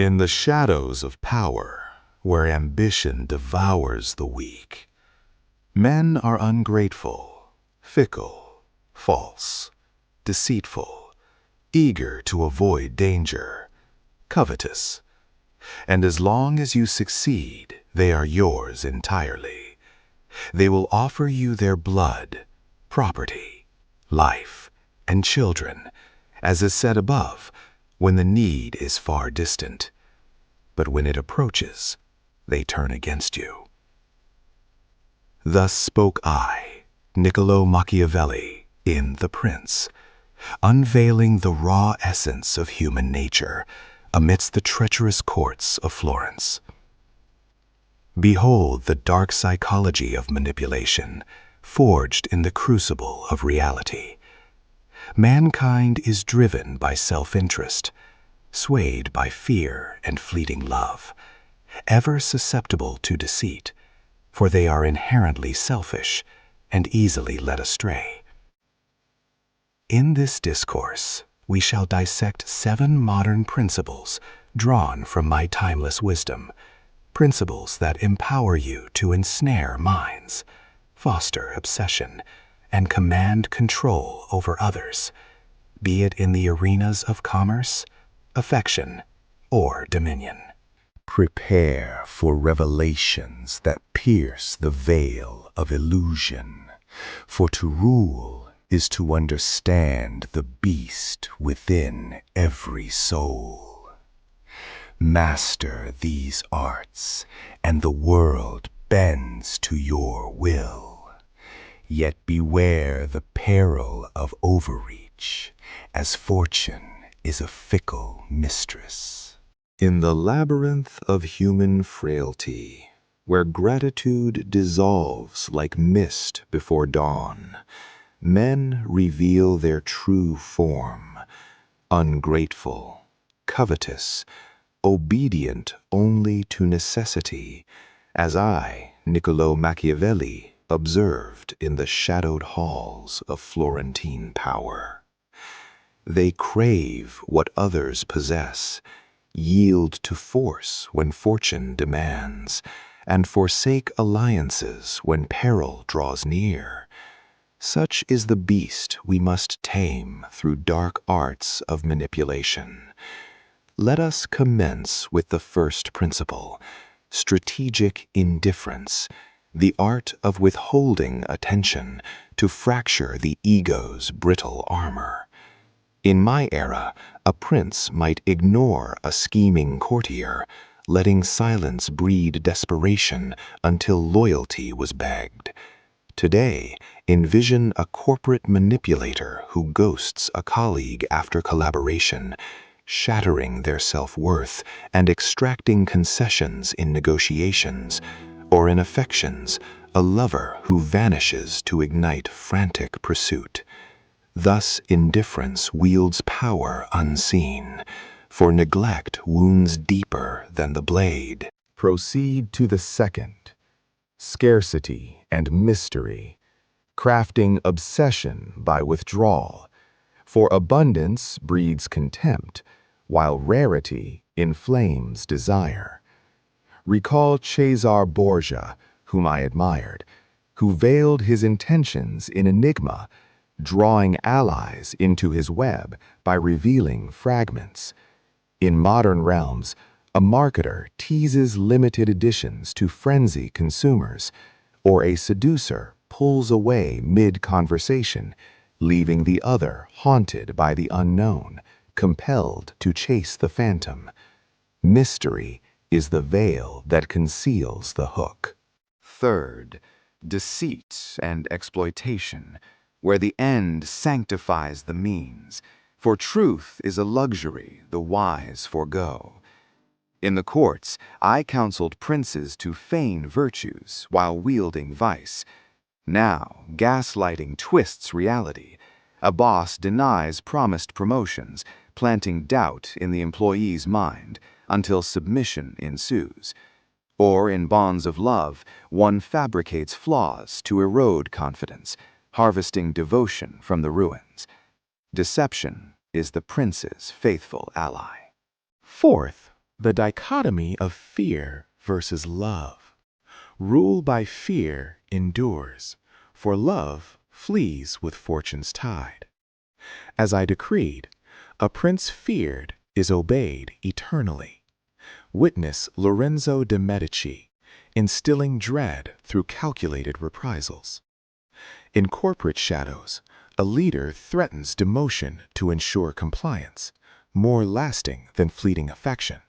In the shadows of power, where ambition devours the weak, men are ungrateful, fickle, false, deceitful, eager to avoid danger, covetous. And as long as you succeed, they are yours entirely. They will offer you their blood, property, life, and children, as is said above, when the need is far distant. But when it approaches, they turn against you. Thus spoke I, Niccolo Machiavelli, in The Prince, unveiling the raw essence of human nature amidst the treacherous courts of Florence. Behold the dark psychology of manipulation, forged in the crucible of reality. Mankind is driven by self-interest, swayed by fear and fleeting love, ever susceptible to deceit, for they are inherently selfish and easily led astray. In this discourse, we shall dissect 7 modern principles drawn from my timeless wisdom, principles that empower you to ensnare minds, foster obsession, and command control over others, be it in the arenas of commerce, affection, or dominion. Prepare for revelations that pierce the veil of illusion, for to rule is to understand the beast within every soul. Master these arts, and the world bends to your will. Yet beware the peril of overreach, as fortune is a fickle mistress. In the labyrinth of human frailty, where gratitude dissolves like mist before dawn, men reveal their true form, ungrateful, covetous, obedient only to necessity, as I, Niccolo Machiavelli, observed in the shadowed halls of Florentine power. They crave what others possess, yield to force when fortune demands, and forsake alliances when peril draws near. Such is the beast we must tame through dark arts of manipulation. Let us commence with the first principle, strategic indifference, the art of withholding attention to fracture the ego's brittle armor. In my era, a prince might ignore a scheming courtier, letting silence breed desperation until loyalty was begged. Today, envision a corporate manipulator who ghosts a colleague after collaboration, shattering their self-worth and extracting concessions in negotiations, or in affections, a lover who vanishes to ignite frantic pursuit. Thus indifference wields power unseen, for neglect wounds deeper than the blade. Proceed to the second, scarcity and mystery, crafting obsession by withdrawal, for abundance breeds contempt, while rarity inflames desire. Recall Cesar Borgia, whom I admired, who veiled his intentions in enigma, drawing allies into his web by revealing fragments. In modern realms, a marketer teases limited editions to frenzy consumers, or a seducer pulls away mid-conversation, leaving the other haunted by the unknown, compelled to chase the phantom. Mystery is the veil that conceals the hook. Third, deceit and exploitation, where the end sanctifies the means, for truth is a luxury the wise forego. In the courts, I counseled princes to feign virtues while wielding vice. Now, gaslighting twists reality. A boss denies promised promotions, planting doubt in the employee's mind until submission ensues. Or in bonds of love, one fabricates flaws to erode confidence, harvesting devotion from the ruins. Deception is the prince's faithful ally. Fourth, The dichotomy of fear versus love. Rule by fear endures, for love flees with fortune's tide. As I decreed, a prince feared is obeyed eternally. Witness Lorenzo de' Medici, instilling dread through calculated reprisals. In corporate shadows, a leader threatens demotion to ensure compliance, more lasting than fleeting affection.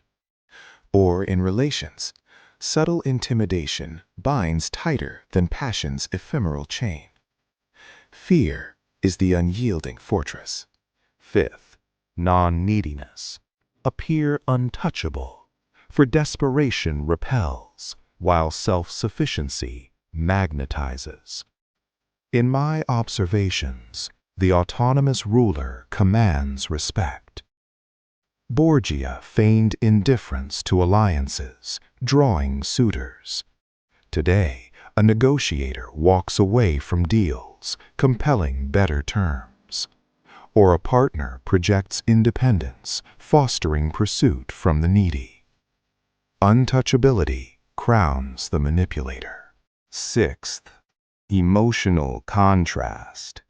Or in relations, subtle intimidation binds tighter than passion's ephemeral chain. Fear is the unyielding fortress. Fifth, non-neediness. Appear untouchable, for desperation repels, while self-sufficiency magnetizes. In my observations, the autonomous ruler commands respect. Borgia feigned indifference to alliances, drawing suitors. Today, a negotiator walks away from deals, compelling better terms. Or a partner projects independence, fostering pursuit from the needy. Untouchability crowns the manipulator. Sixth, emotional contrast.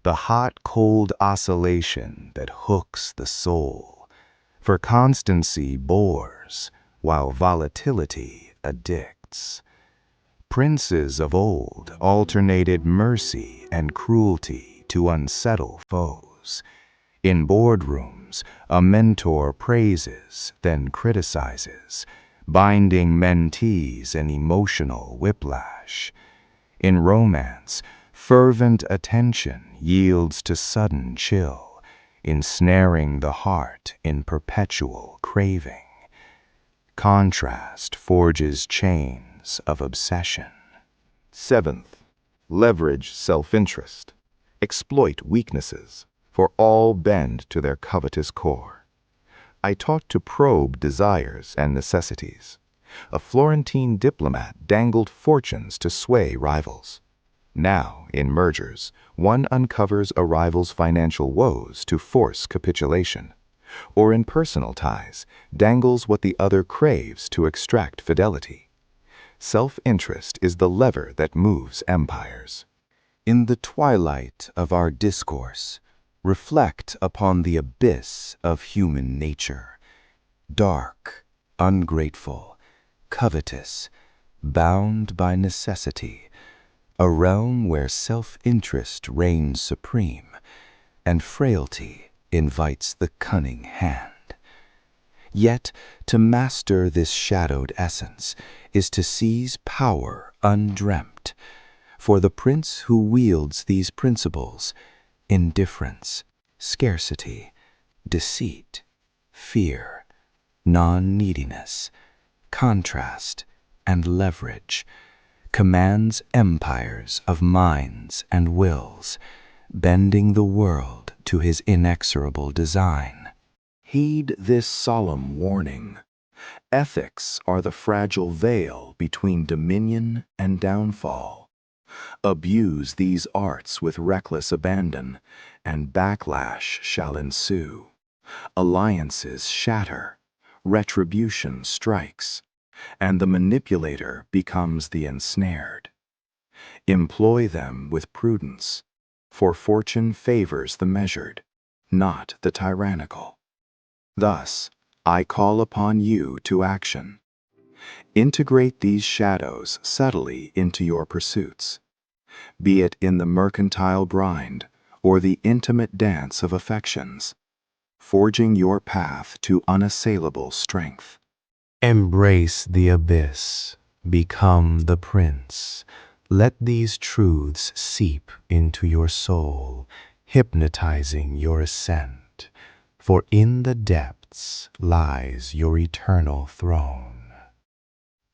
The hot-cold oscillation that hooks the soul. For constancy bores, while volatility addicts. Princes of old alternated mercy and cruelty to unsettle foes. In boardrooms, a mentor praises, then criticizes, binding mentees in emotional whiplash. In romance, fervent attention yields to sudden chill, ensnaring the heart in perpetual craving. Contrast forges chains of obsession. Seventh, leverage self-interest. Exploit weaknesses, for all bend to their covetous core. I taught to probe desires and necessities. A Florentine diplomat dangled fortunes to sway rivals. Now, in mergers, one uncovers a rival's financial woes to force capitulation. Or in personal ties, dangles what the other craves to extract fidelity. Self-interest is the lever that moves empires. In the twilight of our discourse, reflect upon the abyss of human nature. Dark, ungrateful, covetous, bound by necessity, a realm where self-interest reigns supreme, and frailty invites the cunning hand. Yet, to master this shadowed essence is to seize power undreamt, for the prince who wields these principles, indifference, scarcity, deceit, fear, non-neediness, contrast, and leverage, commands empires of minds and wills, bending the world to his inexorable design. Heed this solemn warning. Ethics are the fragile veil between dominion and downfall. Abuse these arts with reckless abandon, and backlash shall ensue. Alliances shatter, retribution strikes, and the manipulator becomes the ensnared. Employ them with prudence, for fortune favors the measured, not the tyrannical. Thus, I call upon you to action. Integrate these shadows subtly into your pursuits, be it in the mercantile grind or the intimate dance of affections, forging your path to unassailable strength. Embrace the abyss, become the prince. Let these truths seep into your soul, hypnotizing your ascent, for in the depths lies your eternal throne.